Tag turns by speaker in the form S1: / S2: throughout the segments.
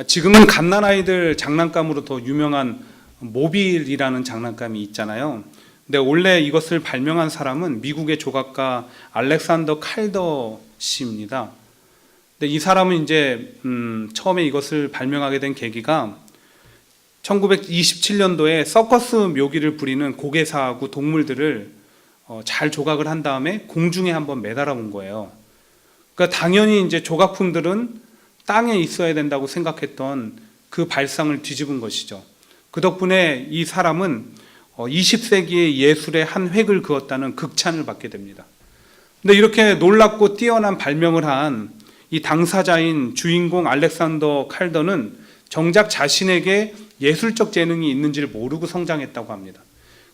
S1: 지금은 갓난아이들 장난감으로 더 유명한 모빌이라는 장난감이 있잖아요. 근데 원래 이것을 발명한 사람은 미국의 조각가 알렉산더 칼더 씨입니다. 근데 이 사람은 이제 처음에 이것을 발명하게 된 계기가 1927년도에 서커스 묘기를 부리는 고개사하고 동물들을 잘 조각을 한 다음에 공중에 한번 매달아 본 거예요. 그러니까 당연히 이제 조각품들은 땅에 있어야 된다고 생각했던 그 발상을 뒤집은 것이죠. 그 덕분에 이 사람은 20세기의 예술의 한 획을 그었다는 극찬을 받게 됩니다. 근데 이렇게 놀랍고 뛰어난 발명을 한 이 당사자인 주인공 알렉산더 칼더는 정작 자신에게 예술적 재능이 있는지를 모르고 성장했다고 합니다.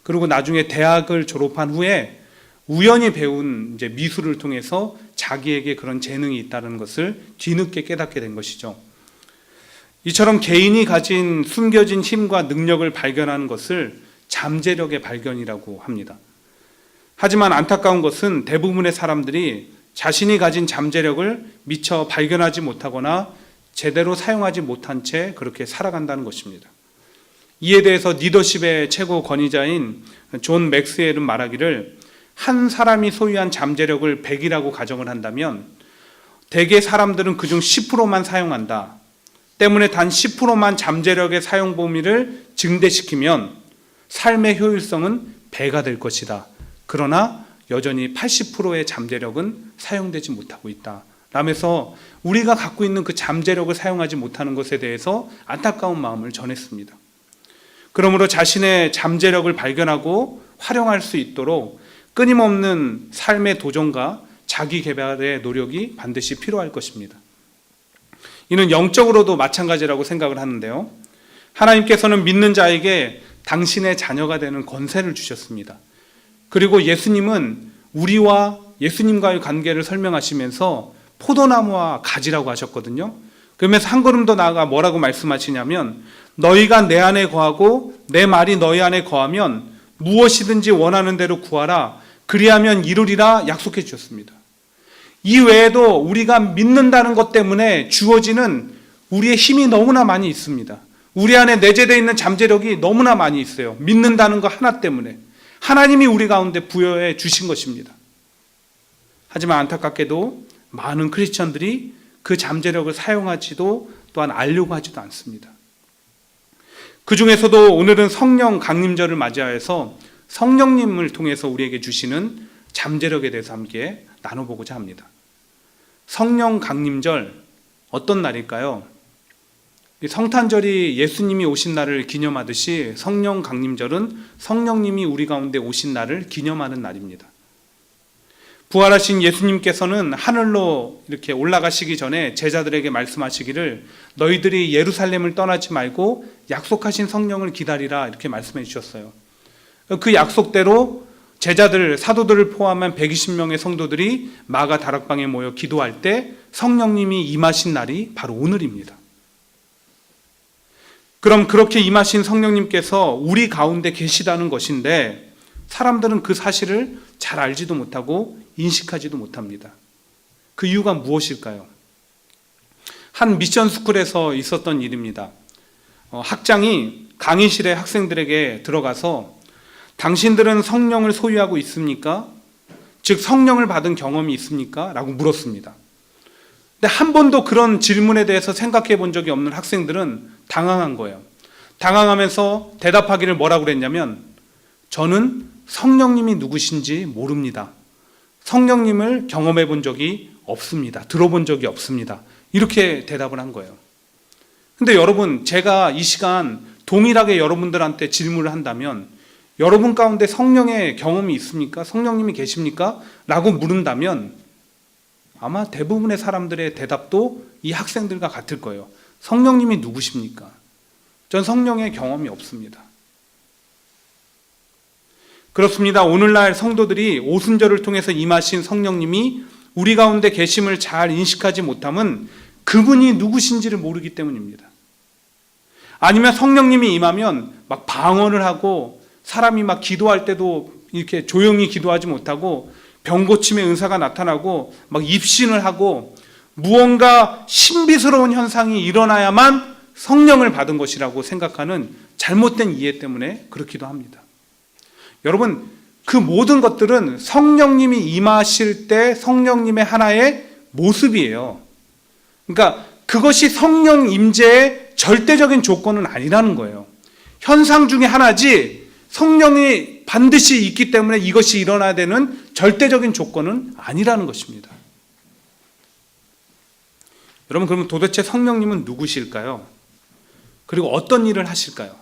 S1: 그리고 나중에 대학을 졸업한 후에 우연히 배운 이제 미술을 통해서 자기에게 그런 재능이 있다는 것을 뒤늦게 깨닫게 된 것이죠. 이처럼 개인이 가진 숨겨진 힘과 능력을 발견하는 것을 잠재력의 발견이라고 합니다. 하지만 안타까운 것은 대부분의 사람들이 자신이 가진 잠재력을 미처 발견하지 못하거나 제대로 사용하지 못한 채 그렇게 살아간다는 것입니다. 이에 대해서 리더십의 최고 권위자인 존 맥스웰은 말하기를 한 사람이 소유한 잠재력을 100이라고 가정을 한다면 대개 사람들은 그중 10%만 사용한다. 때문에 단 10%만 잠재력의 사용 범위를 증대시키면 삶의 효율성은 배가 될 것이다. 그러나 여전히 80%의 잠재력은 사용되지 못하고 있다. 라면서 우리가 갖고 있는 그 잠재력을 사용하지 못하는 것에 대해서 안타까운 마음을 전했습니다. 그러므로 자신의 잠재력을 발견하고 활용할 수 있도록 끊임없는 삶의 도전과 자기 개발의 노력이 반드시 필요할 것입니다. 이는 영적으로도 마찬가지라고 생각을 하는데요. 하나님께서는 믿는 자에게 당신의 자녀가 되는 권세를 주셨습니다. 그리고 예수님은 우리와 예수님과의 관계를 설명하시면서 포도나무와 가지라고 하셨거든요. 그러면서 한 걸음 더 나아가 뭐라고 말씀하시냐면 너희가 내 안에 거하고 내 말이 너희 안에 거하면 무엇이든지 원하는 대로 구하라. 그리하면 이루리라 약속해 주셨습니다. 이 외에도 우리가 믿는다는 것 때문에 주어지는 우리의 힘이 너무나 많이 있습니다. 우리 안에 내재되어 있는 잠재력이 너무나 많이 있어요. 믿는다는 것 하나 때문에. 하나님이 우리 가운데 부여해 주신 것입니다. 하지만 안타깝게도 많은 크리스천들이 그 잠재력을 사용하지도 또한 알려고 하지도 않습니다. 그 중에서도 오늘은 성령 강림절을 맞이하여서 성령님을 통해서 우리에게 주시는 잠재력에 대해서 함께 나눠보고자 합니다. 성령 강림절 어떤 날일까요? 성탄절이 예수님이 오신 날을 기념하듯이 성령 강림절은 성령님이 우리 가운데 오신 날을 기념하는 날입니다. 부활하신 예수님께서는 하늘로 이렇게 올라가시기 전에 제자들에게 말씀하시기를 너희들이 예루살렘을 떠나지 말고 약속하신 성령을 기다리라 이렇게 말씀해 주셨어요. 그 약속대로 제자들, 사도들을 포함한 120명의 성도들이 마가 다락방에 모여 기도할 때 성령님이 임하신 날이 바로 오늘입니다. 그럼 그렇게 임하신 성령님께서 우리 가운데 계시다는 것인데 사람들은 그 사실을 잘 알지도 못하고 인식하지도 못합니다. 그 이유가 무엇일까요? 한 미션 스쿨에서 있었던 일입니다. 학장이 강의실에 학생들에게 들어가서 당신들은 성령을 소유하고 있습니까? 즉 성령을 받은 경험이 있습니까? 라고 물었습니다. 근데 한 번도 그런 질문에 대해서 생각해 본 적이 없는 학생들은 당황한 거예요. 당황하면서 대답하기를 뭐라고 그랬냐면 저는 성령님이 누구신지 모릅니다. 성령님을 경험해 본 적이 없습니다. 들어본 적이 없습니다. 이렇게 대답을 한 거예요. 근데 여러분, 제가 이 시간 동일하게 여러분들한테 질문을 한다면 여러분 가운데 성령의 경험이 있습니까? 성령님이 계십니까? 라고 물은다면 아마 대부분의 사람들의 대답도 이 학생들과 같을 거예요. 성령님이 누구십니까? 전 성령의 경험이 없습니다. 그렇습니다. 오늘날 성도들이 오순절을 통해서 임하신 성령님이 우리 가운데 계심을 잘 인식하지 못함은 그분이 누구신지를 모르기 때문입니다. 아니면 성령님이 임하면 막 방언을 하고 사람이 막 기도할 때도 이렇게 조용히 기도하지 못하고 병 고침의 은사가 나타나고 막 입신을 하고 무언가 신비스러운 현상이 일어나야만 성령을 받은 것이라고 생각하는 잘못된 이해 때문에 그렇기도 합니다. 여러분, 그 모든 것들은 성령님이 임하실 때 성령님의 하나의 모습이에요. 그러니까 그것이 성령 임재의 절대적인 조건은 아니라는 거예요. 현상 중에 하나지 성령이 반드시 있기 때문에 이것이 일어나야 되는 절대적인 조건은 아니라는 것입니다. 여러분, 그러면 도대체 성령님은 누구실까요? 그리고 어떤 일을 하실까요?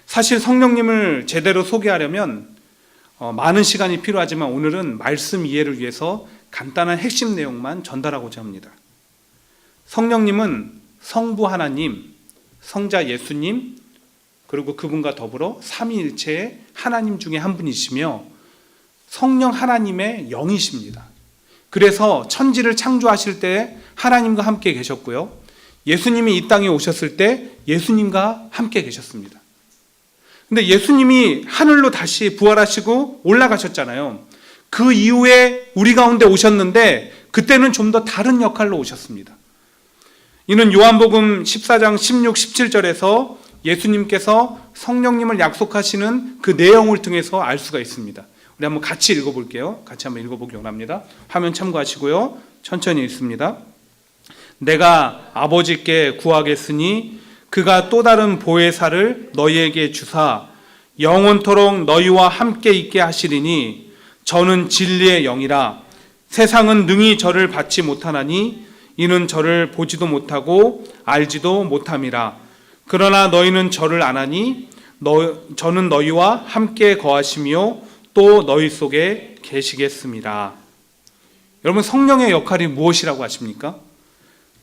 S1: 사실 성령님을 제대로 소개하려면 많은 시간이 필요하지만 오늘은 말씀 이해를 위해서 간단한 핵심 내용만 전달하고자 합니다. 성령님은 성부 하나님, 성자 예수님, 그리고 그분과 더불어 삼위일체의 하나님 중에 한 분이시며 성령 하나님의 영이십니다. 그래서 천지를 창조하실 때 하나님과 함께 계셨고요, 예수님이 이 땅에 오셨을 때 예수님과 함께 계셨습니다. 근데 예수님이 하늘로 다시 부활하시고 올라가셨잖아요. 그 이후에 우리 가운데 오셨는데 그때는 좀 더 다른 역할로 오셨습니다. 이는 요한복음 14장 16, 17절에서 예수님께서 성령님을 약속하시는 그 내용을 통해서 알 수가 있습니다. 우리 한번 같이 읽어볼게요. 같이 한번 읽어보기 원합니다. 화면 참고하시고요. 천천히 읽습니다. 내가 아버지께 구하겠으니 그가 또 다른 보혜사를 너희에게 주사 영원토록 너희와 함께 있게 하시리니 저는 진리의 영이라. 세상은 능히 저를 받지 못하나니 이는 저를 보지도 못하고 알지도 못함이라. 그러나 너희는 저를 아나니 저는 너희와 함께 거하시며 또 너희 속에 계시겠습니다. 여러분, 성령의 역할이 무엇이라고 하십니까?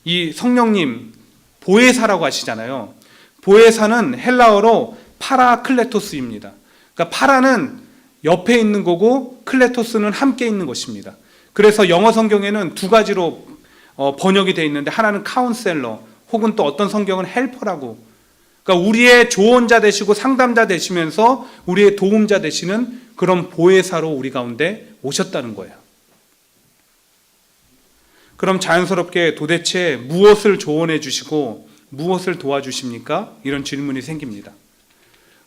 S1: 이 성령님 보혜사라고 하시잖아요. 보혜사는 헬라어로 파라클레토스입니다. 그러니까 파라는 옆에 있는 거고 클레토스는 함께 있는 것입니다. 그래서 영어 성경에는 두 가지로 번역이 되어 있는데 하나는 카운셀러 혹은 또 어떤 성경은 헬퍼라고, 그러니까 우리의 조언자 되시고 상담자 되시면서 우리의 도움자 되시는 그런 보혜사로 우리 가운데 오셨다는 거예요. 그럼 자연스럽게 도대체 무엇을 조언해 주시고 무엇을 도와주십니까? 이런 질문이 생깁니다.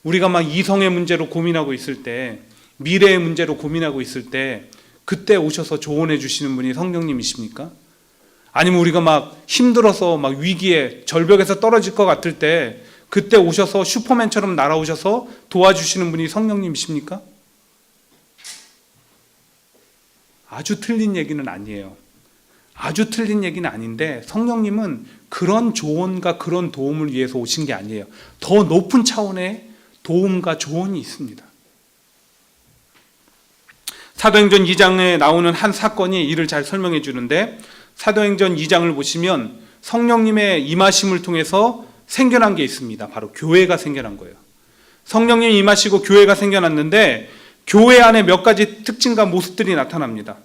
S1: 우리가 막 이성의 문제로 고민하고 있을 때, 미래의 문제로 고민하고 있을 때 그때 오셔서 조언해 주시는 분이 성령님이십니까? 아니면 우리가 막 힘들어서 막 위기에 절벽에서 떨어질 것 같을 때 그때 오셔서 슈퍼맨처럼 날아오셔서 도와주시는 분이 성령님이십니까? 아주 틀린 얘기는 아니에요. 아주 틀린 얘기는 아닌데 성령님은 그런 조언과 그런 도움을 위해서 오신 게 아니에요. 더 높은 차원의 도움과 조언이 있습니다. 사도행전 2장에 나오는 한 사건이 이를 잘 설명해 주는데, 사도행전 2장을 보시면 성령님의 임하심을 통해서 생겨난 게 있습니다. 바로 교회가 생겨난 거예요. 성령님이 임하시고 교회가 생겨났는데 교회 안에 몇 가지 특징과 모습들이 나타납니다.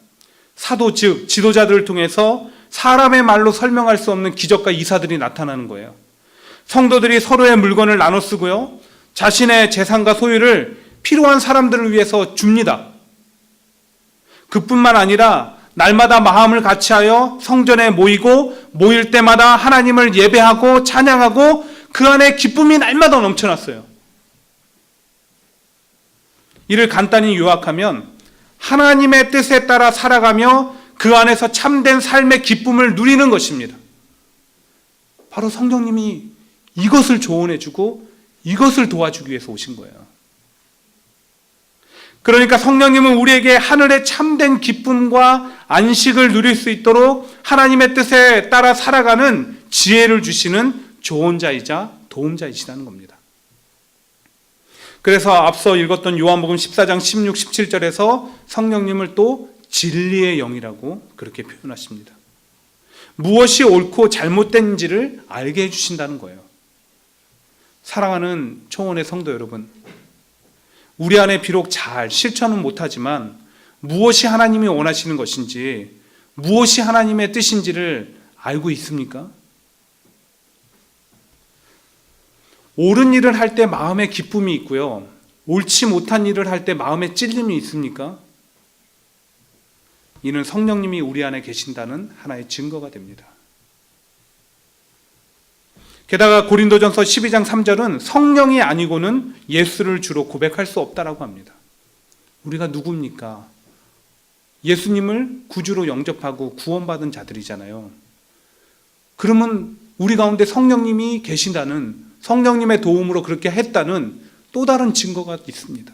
S1: 사도 즉 지도자들을 통해서 사람의 말로 설명할 수 없는 기적과 이사들이 나타나는 거예요. 성도들이 서로의 물건을 나눠 쓰고요, 자신의 재산과 소유를 필요한 사람들을 위해서 줍니다. 그뿐만 아니라 날마다 마음을 같이하여 성전에 모이고 모일 때마다 하나님을 예배하고 찬양하고 그 안에 기쁨이 날마다 넘쳐났어요. 이를 간단히 요약하면 하나님의 뜻에 따라 살아가며 그 안에서 참된 삶의 기쁨을 누리는 것입니다. 바로 성령님이 이것을 조언해주고 이것을 도와주기 위해서 오신 거예요. 그러니까 성령님은 우리에게 하늘의 참된 기쁨과 안식을 누릴 수 있도록 하나님의 뜻에 따라 살아가는 지혜를 주시는 조언자이자 도움자이시다는 겁니다. 그래서 앞서 읽었던 요한복음 14장 16, 17절에서 성령님을 또 진리의 영이라고 그렇게 표현하십니다. 무엇이 옳고 잘못된지를 알게 해주신다는 거예요. 사랑하는 초원의 성도 여러분, 우리 안에 비록 잘 실천은 못하지만 무엇이 하나님이 원하시는 것인지, 무엇이 하나님의 뜻인지를 알고 있습니까? 옳은 일을 할 때 마음에 기쁨이 있고요, 옳지 못한 일을 할 때 마음에 찔림이 있습니까? 이는 성령님이 우리 안에 계신다는 하나의 증거가 됩니다. 게다가 고린도전서 12장 3절은 성령이 아니고는 예수를 주로 고백할 수 없다라고 합니다. 우리가 누굽니까? 예수님을 구주로 영접하고 구원받은 자들이잖아요. 그러면 우리 가운데 성령님이 계신다는, 성령님의 도움으로 그렇게 했다는 또 다른 증거가 있습니다.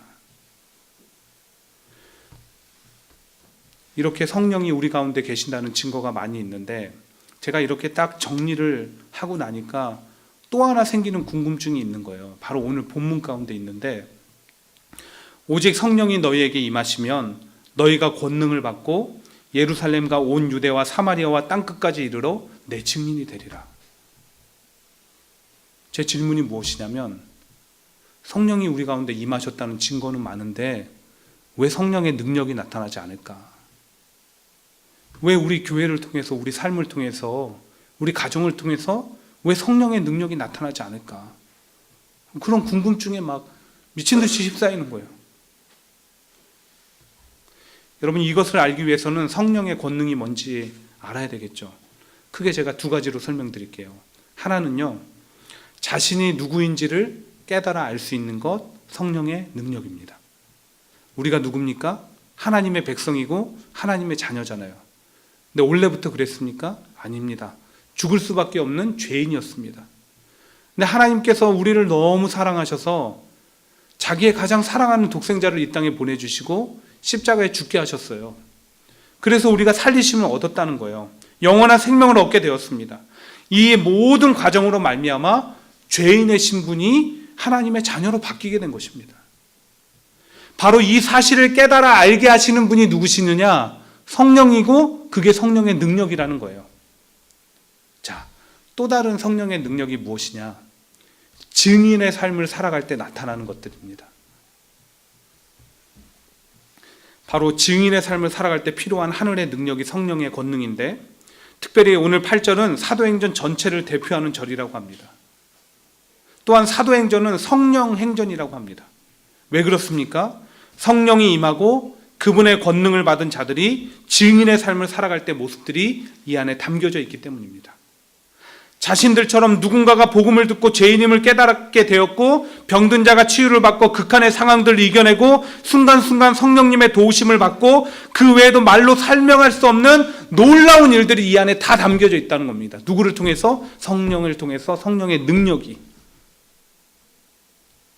S1: 이렇게 성령이 우리 가운데 계신다는 증거가 많이 있는데, 제가 이렇게 딱 정리를 하고 나니까 또 하나 생기는 궁금증이 있는 거예요. 바로 오늘 본문 가운데 있는데, 오직 성령이 너희에게 임하시면 너희가 권능을 받고 예루살렘과 온 유대와 사마리아와 땅끝까지 이르러 내 증인이 되리라. 제 질문이 무엇이냐면, 성령이 우리 가운데 임하셨다는 증거는 많은데 왜 성령의 능력이 나타나지 않을까? 왜 우리 교회를 통해서, 우리 삶을 통해서, 우리 가정을 통해서 왜 성령의 능력이 나타나지 않을까? 그런 궁금증에 막 미친 듯이 휩싸이는 거예요. 여러분, 이것을 알기 위해서는 성령의 권능이 뭔지 알아야 되겠죠. 크게 제가 두 가지로 설명드릴게요. 하나는요, 자신이 누구인지를 깨달아 알 수 있는 것, 성령의 능력입니다. 우리가 누굽니까? 하나님의 백성이고 하나님의 자녀잖아요. 근데 원래부터 그랬습니까? 아닙니다. 죽을 수밖에 없는 죄인이었습니다. 근데 하나님께서 우리를 너무 사랑하셔서 자기의 가장 사랑하는 독생자를 이 땅에 보내주시고 십자가에 죽게 하셨어요. 그래서 우리가 살리심을 얻었다는 거예요. 영원한 생명을 얻게 되었습니다. 이 모든 과정으로 말미암아 죄인의 신분이 하나님의 자녀로 바뀌게 된 것입니다. 바로 이 사실을 깨달아 알게 하시는 분이 누구시느냐? 성령이고 그게 성령의 능력이라는 거예요. 자, 또 다른 성령의 능력이 무엇이냐? 증인의 삶을 살아갈 때 나타나는 것들입니다. 바로 증인의 삶을 살아갈 때 필요한 하늘의 능력이 성령의 권능인데, 특별히 오늘 8절은 사도행전 전체를 대표하는 절이라고 합니다. 또한 사도행전은 성령 행전이라고 합니다. 왜 그렇습니까? 성령이 임하고 그분의 권능을 받은 자들이 증인의 삶을 살아갈 때 모습들이 이 안에 담겨져 있기 때문입니다. 자신들처럼 누군가가 복음을 듣고 죄인임을 깨닫게 되었고 병든 자가 치유를 받고 극한의 상황들을 이겨내고 순간순간 성령님의 도우심을 받고 그 외에도 말로 설명할 수 없는 놀라운 일들이 이 안에 다 담겨져 있다는 겁니다. 누구를 통해서? 성령을 통해서. 성령의 능력이.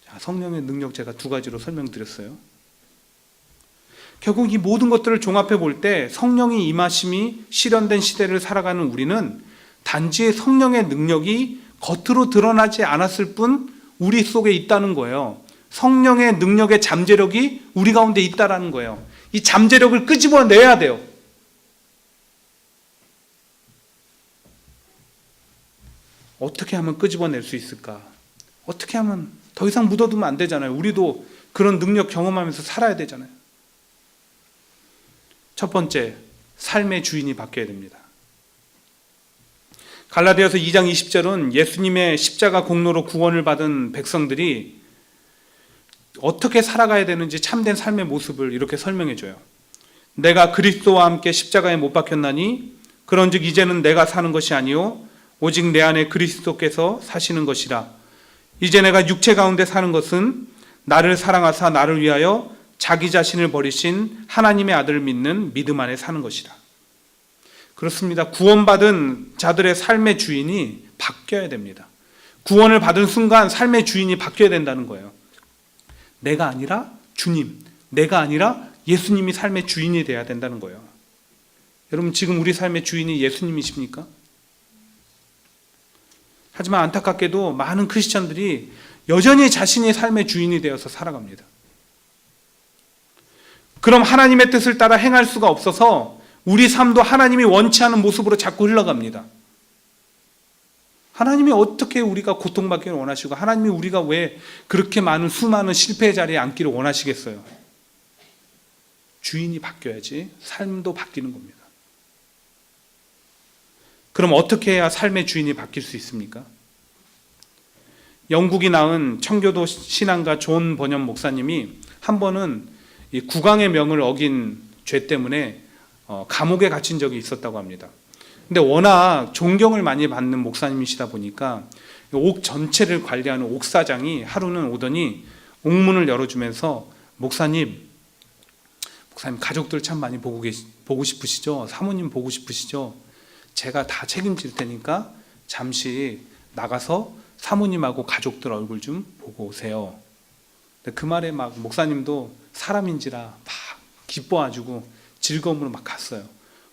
S1: 자, 성령의 능력 제가 두 가지로 설명드렸어요. 결국 이 모든 것들을 종합해 볼 때 성령이 임하심이 실현된 시대를 살아가는 우리는 단지 성령의 능력이 겉으로 드러나지 않았을 뿐 우리 속에 있다는 거예요. 성령의 능력의 잠재력이 우리 가운데 있다라는 거예요. 이 잠재력을 끄집어내야 돼요. 어떻게 하면 끄집어낼 수 있을까? 어떻게 하면 더 이상 묻어두면 안 되잖아요. 우리도 그런 능력 경험하면서 살아야 되잖아요. 첫 번째, 삶의 주인이 바뀌어야 됩니다. 갈라디아서 2장 20절은 예수님의 십자가 공로로 구원을 받은 백성들이 어떻게 살아가야 되는지 참된 삶의 모습을 이렇게 설명해 줘요. 내가 그리스도와 함께 십자가에 못 박혔나니 그런즉 이제는 내가 사는 것이 아니요 오직 내 안에 그리스도께서 사시는 것이라. 이제 내가 육체 가운데 사는 것은 나를 사랑하사 나를 위하여 자기 자신을 버리신 하나님의 아들을 믿는 믿음 안에 사는 것이라. 그렇습니다. 구원받은 자들의 삶의 주인이 바뀌어야 됩니다. 구원을 받은 순간 삶의 주인이 바뀌어야 된다는 거예요. 내가 아니라 주님, 내가 아니라 예수님이 삶의 주인이 돼야 된다는 거예요. 여러분, 지금 우리 삶의 주인이 예수님이십니까? 하지만 안타깝게도 많은 크리스천들이 여전히 자신이 삶의 주인이 되어서 살아갑니다. 그럼 하나님의 뜻을 따라 행할 수가 없어서 우리 삶도 하나님이 원치 않은 모습으로 자꾸 흘러갑니다. 하나님이 어떻게 우리가 고통받기를 원하시고 하나님이 우리가 왜 그렇게 많은 수많은 실패의 자리에 앉기를 원하시겠어요? 주인이 바뀌어야지 삶도 바뀌는 겁니다. 그럼 어떻게 해야 삶의 주인이 바뀔 수 있습니까? 영국이 낳은 청교도 신앙가 존 번연 목사님이 한 번은 이 국왕의 명을 어긴 죄 때문에 감옥에 갇힌 적이 있었다고 합니다. 근데 워낙 존경을 많이 받는 목사님이시다 보니까 옥 전체를 관리하는 옥사장이 하루는 오더니 옥문을 열어주면서 목사님 가족들 참 많이 보고 싶으시죠? 사모님 보고 싶으시죠? 제가 다 책임질 테니까 잠시 나가서 사모님하고 가족들 얼굴 좀 보고 오세요. 그 말에 막 목사님도 사람인지라 막 기뻐가지고 즐거움으로 막 갔어요.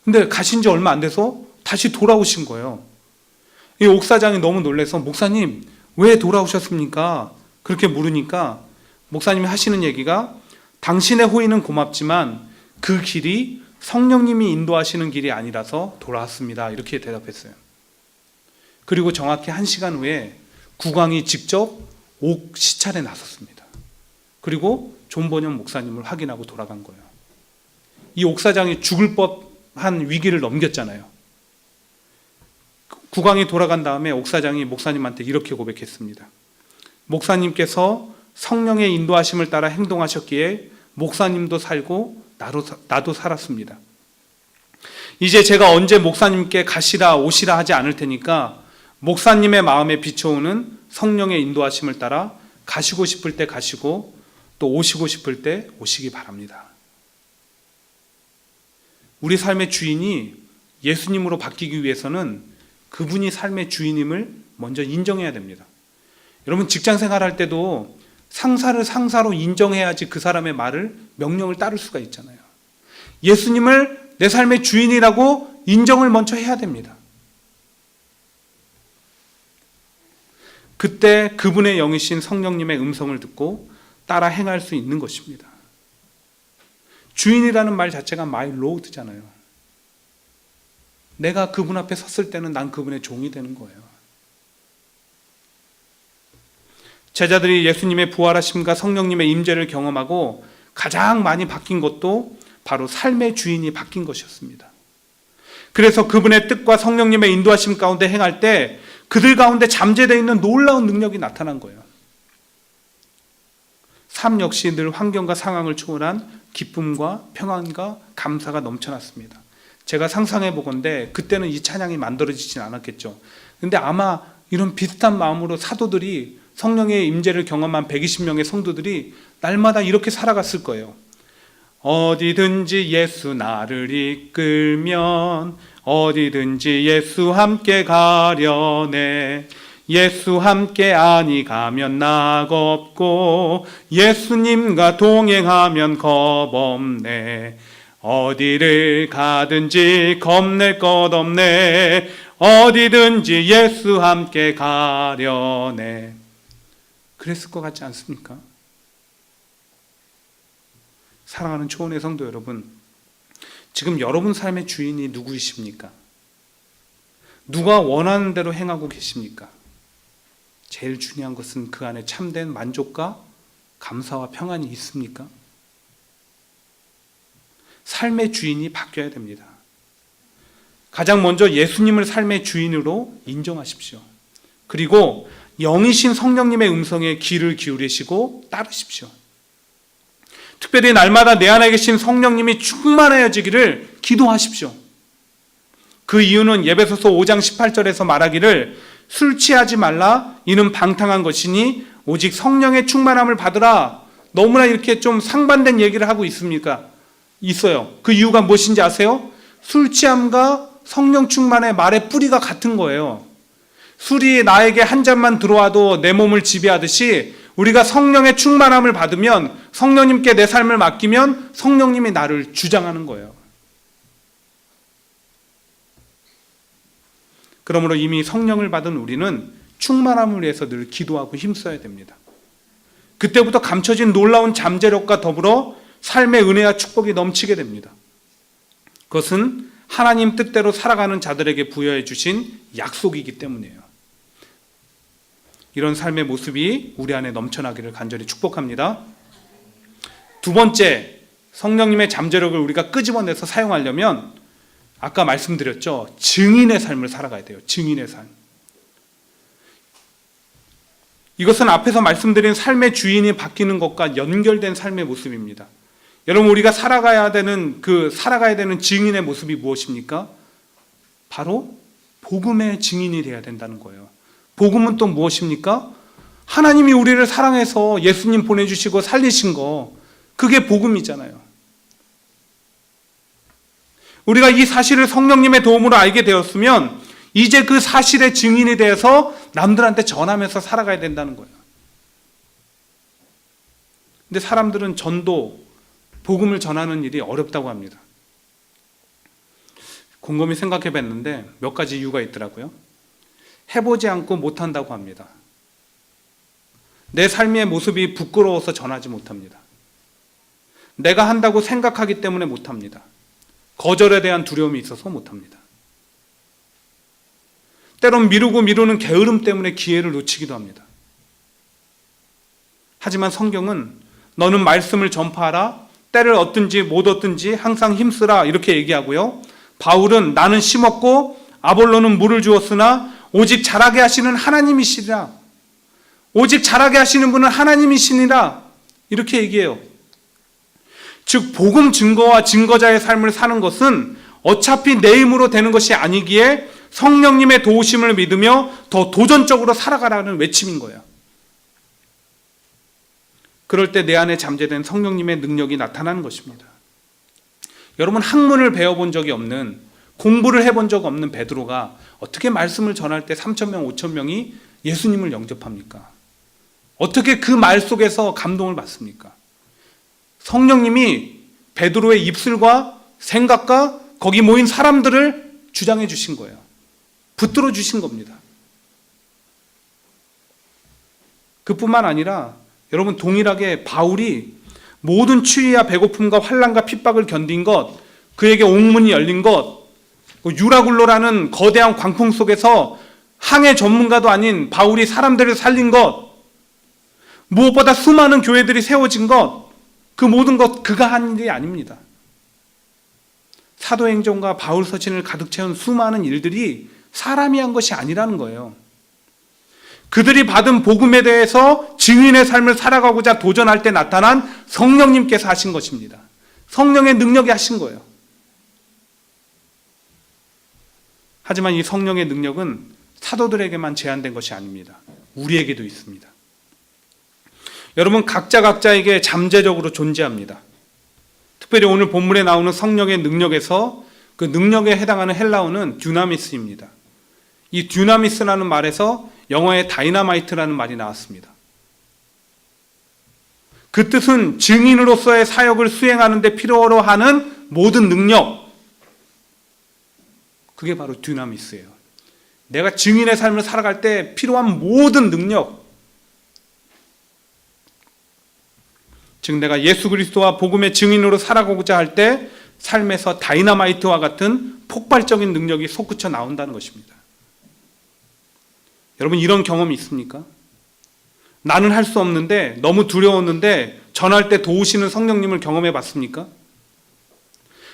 S1: 근데 가신 지 얼마 안 돼서 다시 돌아오신 거예요. 이 옥사장이 너무 놀라서 목사님 왜 돌아오셨습니까? 그렇게 물으니까 목사님이 하시는 얘기가 당신의 호의는 고맙지만 그 길이 성령님이 인도하시는 길이 아니라서 돌아왔습니다. 이렇게 대답했어요. 그리고 정확히 1시간 후에 국왕이 직접 옥 시찰에 나섰습니다. 그리고 존 번연 목사님을 확인하고 돌아간 거예요. 이 옥사장이 죽을 법한 위기를 넘겼잖아요. 국왕이 돌아간 다음에 옥사장이 목사님한테 이렇게 고백했습니다. 목사님께서 성령의 인도하심을 따라 행동하셨기에 목사님도 살고 나도 살았습니다. 이제 제가 언제 목사님께 가시라 오시라 하지 않을 테니까 목사님의 마음에 비춰오는 성령의 인도하심을 따라 가시고 싶을 때 가시고 또 오시고 싶을 때 오시기 바랍니다. 우리 삶의 주인이 예수님으로 바뀌기 위해서는 그분이 삶의 주인임을 먼저 인정해야 됩니다. 여러분 직장 생활할 때도 상사를 상사로 인정해야지 그 사람의 말을 명령을 따를 수가 있잖아요. 예수님을 내 삶의 주인이라고 인정을 먼저 해야 됩니다. 그때 그분의 영이신 성령님의 음성을 듣고 따라 행할 수 있는 것입니다. 주인이라는 말 자체가 my lord잖아요. 내가 그분 앞에 섰을 때는 난 그분의 종이 되는 거예요. 제자들이 예수님의 부활하심과 성령님의 임재를 경험하고 가장 많이 바뀐 것도 바로 삶의 주인이 바뀐 것이었습니다. 그래서 그분의 뜻과 성령님의 인도하심 가운데 행할 때 그들 가운데 잠재되어 있는 놀라운 능력이 나타난 거예요. 삶 역시 늘 환경과 상황을 초월한 기쁨과 평안과 감사가 넘쳐났습니다. 제가 상상해 보건대 그때는 이 찬양이 만들어지진 않았겠죠. 근데 아마 이런 비슷한 마음으로 사도들이 성령의 임재를 경험한 120명의 성도들이 날마다 이렇게 살아갔을 거예요. 어디든지 예수 나를 이끌면 어디든지 예수 함께 가려네. 예수 함께 아니 가면 낙 없고 예수님과 동행하면 겁 없네. 어디를 가든지 겁낼 것 없네. 어디든지 예수 함께 가려네. 그랬을 것 같지 않습니까? 사랑하는 초원의 성도 여러분, 지금 여러분 삶의 주인이 누구이십니까? 누가 원하는 대로 행하고 계십니까? 제일 중요한 것은 그 안에 참된 만족과 감사와 평안이 있습니까? 삶의 주인이 바뀌어야 됩니다. 가장 먼저 예수님을 삶의 주인으로 인정하십시오. 그리고 영이신 성령님의 음성에 귀를 기울이시고 따르십시오. 특별히 날마다 내 안에 계신 성령님이 충만하여지기를 기도하십시오. 그 이유는 에베소서 5장 18절에서 말하기를 술 취하지 말라 이는 방탕한 것이니 오직 성령의 충만함을 받으라. 너무나 이렇게 좀 상반된 얘기를 하고 있어요. 그 이유가 무엇인지 아세요? 술 취함과 성령 충만의 말의 뿌리가 같은 거예요. 술이 나에게 한 잔만 들어와도 내 몸을 지배하듯이 우리가 성령의 충만함을 받으면 성령님께 내 삶을 맡기면 성령님이 나를 주장하는 거예요. 그러므로 이미 성령을 받은 우리는 충만함을 위해서 늘 기도하고 힘써야 됩니다. 그때부터 감춰진 놀라운 잠재력과 더불어 삶의 은혜와 축복이 넘치게 됩니다. 그것은 하나님 뜻대로 살아가는 자들에게 부여해 주신 약속이기 때문이에요. 이런 삶의 모습이 우리 안에 넘쳐나기를 간절히 축복합니다. 두 번째, 성령님의 잠재력을 우리가 끄집어내서 사용하려면 아까 말씀드렸죠. 증인의 삶을 살아가야 돼요. 증인의 삶. 이것은 앞에서 말씀드린 삶의 주인이 바뀌는 것과 연결된 삶의 모습입니다. 여러분, 우리가 살아가야 되는 증인의 모습이 무엇입니까? 바로 복음의 증인이 되어야 된다는 거예요. 복음은 또 무엇입니까? 하나님이 우리를 사랑해서 예수님 보내주시고 살리신 거, 그게 복음이잖아요. 우리가 이 사실을 성령님의 도움으로 알게 되었으면 이제 그 사실의 증인이 되어서 남들한테 전하면서 살아가야 된다는 거예요. 근데 사람들은 전도, 복음을 전하는 일이 어렵다고 합니다. 곰곰이 생각해 봤는데 몇 가지 이유가 있더라고요. 해보지 않고 못한다고 합니다. 내 삶의 모습이 부끄러워서 전하지 못합니다. 내가 한다고 생각하기 때문에 못합니다. 거절에 대한 두려움이 있어서 못합니다. 때론 미루는 게으름 때문에 기회를 놓치기도 합니다. 하지만 성경은 너는 말씀을 전파하라, 때를 얻든지 못 얻든지 항상 힘쓰라 이렇게 얘기하고요. 바울은 나는 심었고 아볼로는 물을 주었으나 오직 자라게 하시는 하나님이시라. 오직 자라게 하시는 분은 하나님이시니라 이렇게 얘기해요. 즉 복음 증거와 증거자의 삶을 사는 것은 어차피 내 힘으로 되는 것이 아니기에 성령님의 도우심을 믿으며 더 도전적으로 살아가라는 외침인 거예요. 그럴 때 내 안에 잠재된 성령님의 능력이 나타나는 것입니다. 여러분, 학문을 배워본 적이 없는, 공부를 해본 적 없는 베드로가 어떻게 말씀을 전할 때 3,000명, 5,000명이 예수님을 영접합니까? 어떻게 그 말 속에서 감동을 받습니까? 성령님이 베드로의 입술과 생각과 거기 모인 사람들을 주장해 주신 거예요. 붙들어 주신 겁니다. 그뿐만 아니라 여러분, 동일하게 바울이 모든 추위와 배고픔과 환난과 핍박을 견딘 것, 그에게 옥문이 열린 것, 유라굴로라는 거대한 광풍 속에서 항해 전문가도 아닌 바울이 사람들을 살린 것, 무엇보다 수많은 교회들이 세워진 것, 그 모든 것 그가 한 일이 아닙니다. 사도행전과 바울 서신을 가득 채운 수많은 일들이 사람이 한 것이 아니라는 거예요. 그들이 받은 복음에 대해서 증인의 삶을 살아가고자 도전할 때 나타난 성령님께서 하신 것입니다. 성령의 능력이 하신 거예요. 하지만 이 성령의 능력은 사도들에게만 제한된 것이 아닙니다. 우리에게도 있습니다. 여러분, 각자에게 잠재적으로 존재합니다. 특별히 오늘 본문에 나오는 성령의 능력에서 그 능력에 해당하는 헬라어는 듀나미스입니다. 이 듀나미스라는 말에서 영어의 다이나마이트라는 말이 나왔습니다. 그 뜻은 증인으로서의 사역을 수행하는 데 필요로 하는 모든 능력, 그게 바로 듀나미스예요. 내가 증인의 삶을 살아갈 때 필요한 모든 능력, 즉 내가 예수 그리스도와 복음의 증인으로 살아가고자 할 때 삶에서 다이나마이트와 같은 폭발적인 능력이 솟구쳐 나온다는 것입니다. 여러분, 이런 경험이 있습니까? 나는 할 수 없는데, 너무 두려웠는데 전할 때 도우시는 성령님을 경험해 봤습니까?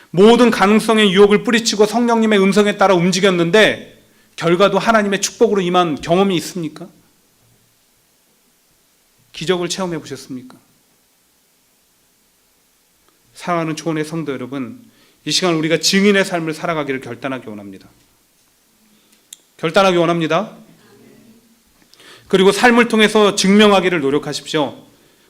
S1: 모든 가능성의 유혹을 뿌리치고 성령님의 음성에 따라 움직였는데 결과도 하나님의 축복으로 임한 경험이 있습니까? 기적을 체험해 보셨습니까? 사랑하는 초원의 성도 여러분, 이 시간 우리가 증인의 삶을 살아가기를 결단하기 원합니다. 결단하기 원합니다. 그리고 삶을 통해서 증명하기를 노력하십시오.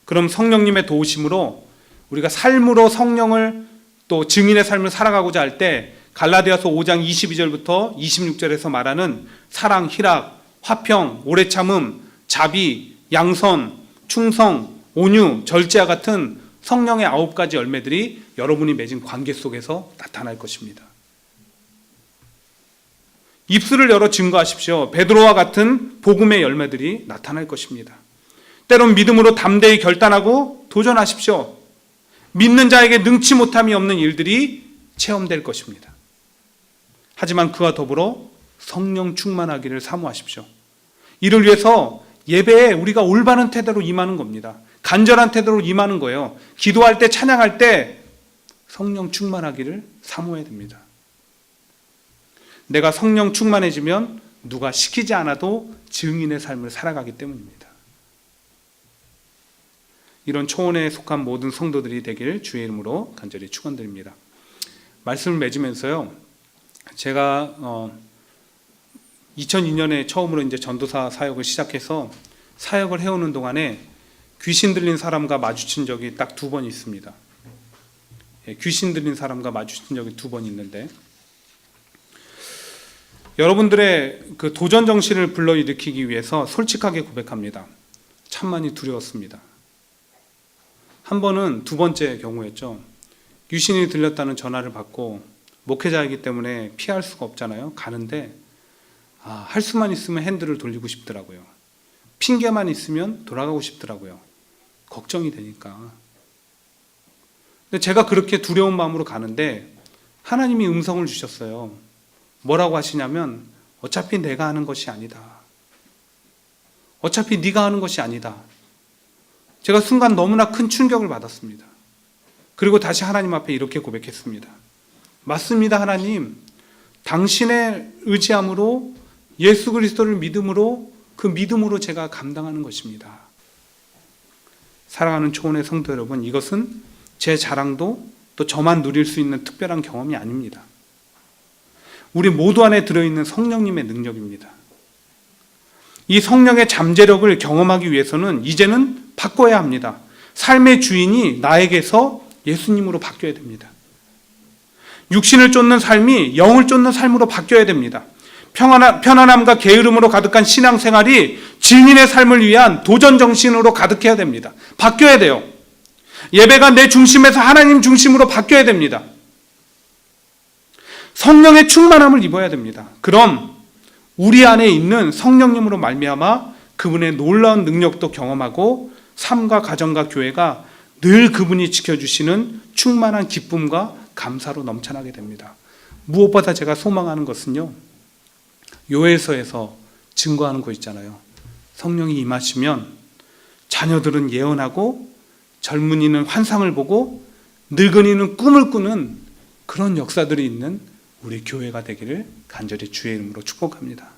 S1: 그럼 성령님의 도우심으로 우리가 삶으로 성령을 또 증인의 삶을 살아가고자 할 때 갈라디아서 5장 22절부터 26절에서 말하는 사랑, 희락, 화평, 오래 참음, 자비, 양선, 충성, 온유, 절제와 같은 성령의 9가지 열매들이 여러분이 맺은 관계 속에서 나타날 것입니다. 입술을 열어 증거하십시오. 베드로와 같은 복음의 열매들이 나타날 것입니다. 때론 믿음으로 담대히 결단하고 도전하십시오. 믿는 자에게 능치 못함이 없는 일들이 체험될 것입니다. 하지만 그와 더불어 성령 충만하기를 사모하십시오. 이를 위해서 예배에 우리가 올바른 태도로 임하는 겁니다. 간절한 태도로 임하는 거예요. 기도할 때, 찬양할 때 성령 충만하기를 사모해야 됩니다. 내가 성령 충만해지면 누가 시키지 않아도 증인의 삶을 살아가기 때문입니다. 이런 초원에 속한 모든 성도들이 되기를 주의 이름으로 간절히 축원드립니다. 말씀을 맺으면서요, 제가 2002년에 처음으로 이제 전도사 사역을 시작해서 사역을 해오는 동안에 귀신 들린 사람과 마주친 적이 딱 2번 있습니다. 예, 귀신 들린 사람과 마주친 적이 2번 있는데, 여러분들의 그 도전 정신을 불러일으키기 위해서 솔직하게 고백합니다. 참 많이 두려웠습니다. 한 번은 2번째 경우였죠. 귀신이 들렸다는 전화를 받고, 목회자이기 때문에 피할 수가 없잖아요. 가는데 할 수만 있으면 핸들을 돌리고 싶더라고요. 핑계만 있으면 돌아가고 싶더라고요. 걱정이 되니까. 근데 제가 그렇게 두려운 마음으로 가는데 하나님이 음성을 주셨어요. 뭐라고 하시냐면, 어차피 내가 하는 것이 아니다. 어차피 네가 하는 것이 아니다. 제가 순간 너무나 큰 충격을 받았습니다. 그리고 다시 하나님 앞에 이렇게 고백했습니다. 맞습니다, 하나님. 당신의 의지함으로, 예수 그리스도를 믿음으로, 그 믿음으로 제가 감당하는 것입니다. 사랑하는 초원의 성도 여러분, 이것은 제 자랑도 또 저만 누릴 수 있는 특별한 경험이 아닙니다. 우리 모두 안에 들어있는 성령님의 능력입니다. 이 성령의 잠재력을 경험하기 위해서는 이제는 바꿔야 합니다. 삶의 주인이 나에게서 예수님으로 바뀌어야 됩니다. 육신을 쫓는 삶이 영을 쫓는 삶으로 바뀌어야 됩니다. 편안함과 게으름으로 가득한 신앙생활이 증인의 삶을 위한 도전 정신으로 가득해야 됩니다. 바뀌어야 돼요. 예배가 내 중심에서 하나님 중심으로 바뀌어야 됩니다. 성령의 충만함을 입어야 됩니다. 그럼 우리 안에 있는 성령님으로 말미암아 그분의 놀라운 능력도 경험하고 삶과 가정과 교회가 늘 그분이 지켜주시는 충만한 기쁨과 감사로 넘쳐나게 됩니다. 무엇보다 제가 소망하는 것은요, 요엘서에서 증거하는 거 있잖아요. 성령이 임하시면 자녀들은 예언하고 젊은이는 환상을 보고 늙은이는 꿈을 꾸는 그런 역사들이 있는 우리 교회가 되기를 간절히 주의 이름으로 축복합니다.